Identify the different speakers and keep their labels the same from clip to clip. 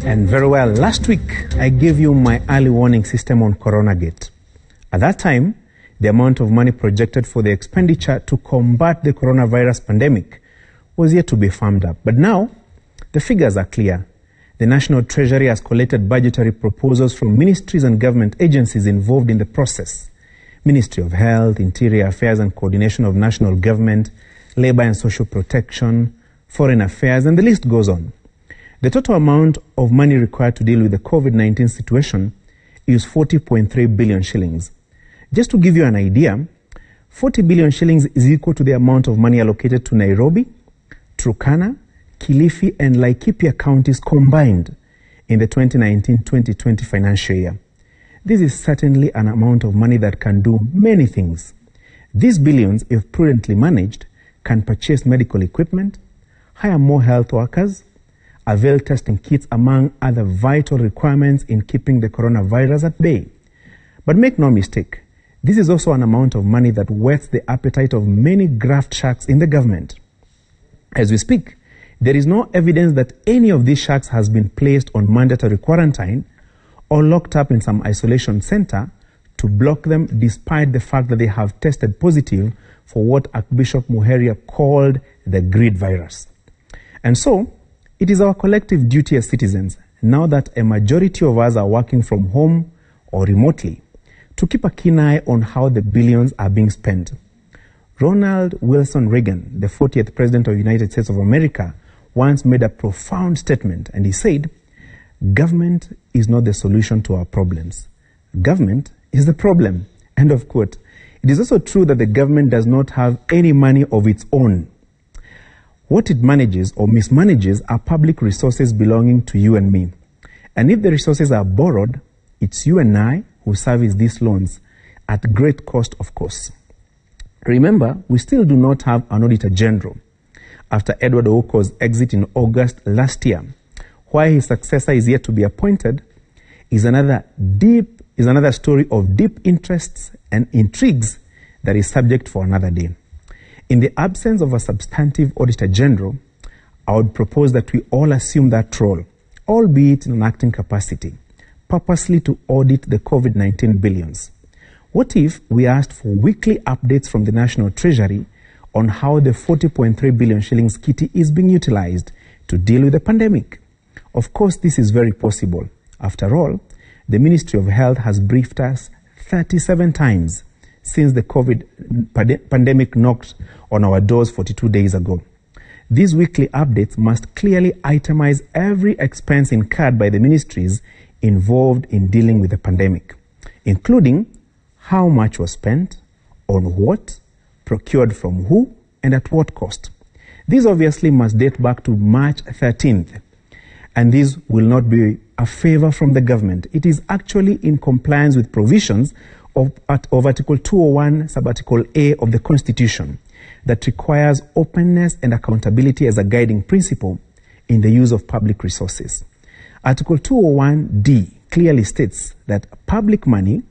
Speaker 1: And very well, last week I gave you my early warning system on CoronaGate. At that time, the amount of money projected for the expenditure to combat the coronavirus pandemic was yet to be firmed up. But now, the figures are clear. The National Treasury has collected budgetary proposals from ministries and government agencies involved in the process. Ministry of Health, Interior Affairs and Coordination of National Government, Labor and Social Protection, Foreign Affairs, and the list goes on. The total amount of money required to deal with the COVID-19 situation is 40.3 billion shillings. Just to give you an idea, 40 billion shillings is equal to the amount of money allocated to Nairobi, Turkana, Kilifi, and Laikipia counties combined in the 2019-2020 financial year. This is certainly an amount of money that can do many things. These billions, if prudently managed, can purchase medical equipment, hire more health workers, avail testing kits, among other vital requirements in keeping the coronavirus at bay. But make no mistake, this is also an amount of money that whets the appetite of many graft sharks in the government. As we speak, there is no evidence that any of these sharks has been placed on mandatory quarantine or locked up in some isolation center to block them, despite the fact that they have tested positive for what Archbishop Muheria called the greed virus. And so, it is our collective duty as citizens, now that a majority of us are working from home or remotely, to keep a keen eye on how the billions are being spent. Ronald Wilson Reagan, the 40th President of the United States of America, once made a profound statement, and he said, "Government is not the solution to our problems. Government is the problem." End of quote. It is also true that the government does not have any money of its own. What it manages or mismanages are public resources belonging to you and me. And if the resources are borrowed, it's you and I who service these loans at great cost, of course. Remember, we still do not have an Auditor General. After Edward Ouko's exit in August last year, why his successor is yet to be appointed is another story of deep interests and intrigues that is subject for another day. In the absence of a substantive Auditor General, I would propose that we all assume that role, albeit in an acting capacity, purposely to audit the COVID-19 billions. What if we asked for weekly updates from the National Treasury on how the 40.3 billion shillings kitty is being utilized to deal with the pandemic? Of course, this is very possible. After all, the Ministry of Health has briefed us 37 times since the COVID pandemic knocked on our doors 42 days ago. These weekly updates must clearly itemize every expense incurred by the ministries involved in dealing with the pandemic, including how much was spent, on what, procured from who, and at what cost. These obviously must date back to March 13th, and this will not be a favor from the government. It is actually in compliance with provisions of Article 201, Subarticle A of the Constitution, that requires openness and accountability as a guiding principle in the use of public resources. Article 201D clearly states that public money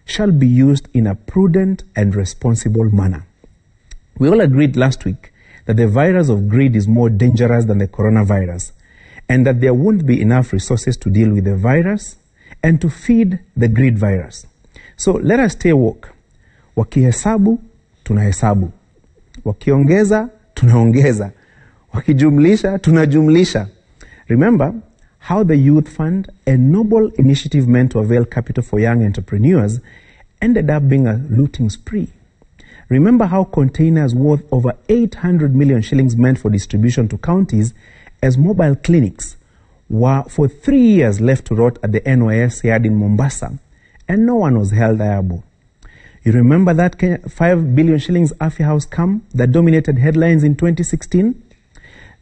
Speaker 1: shall be used in a prudent and responsible manner. We all agreed last week that the virus of greed is more dangerous than the coronavirus, and that there won't be enough resources to deal with the virus and to feed the greed virus. So let us stay woke. Wakihesabu, tunahesabu. Wakiongeza, tunaongeza. Wakijumlisha, tunajumlisha. Remember how the Youth Fund, a noble initiative meant to avail capital for young entrepreneurs, ended up being a looting spree. Remember how containers worth over 800 million shillings meant for distribution to counties as mobile clinics were for 3 years left to rot at the NYS yard in Mombasa, and no one was held liable. You remember that 5 billion shillings Afya House scam that dominated headlines in 2016?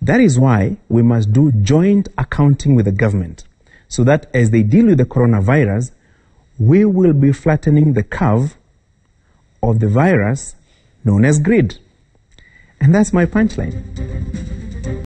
Speaker 1: That is why we must do joint accounting with the government, so that as they deal with the coronavirus, we will be flattening the curve of the virus known as greed. And that's my punchline.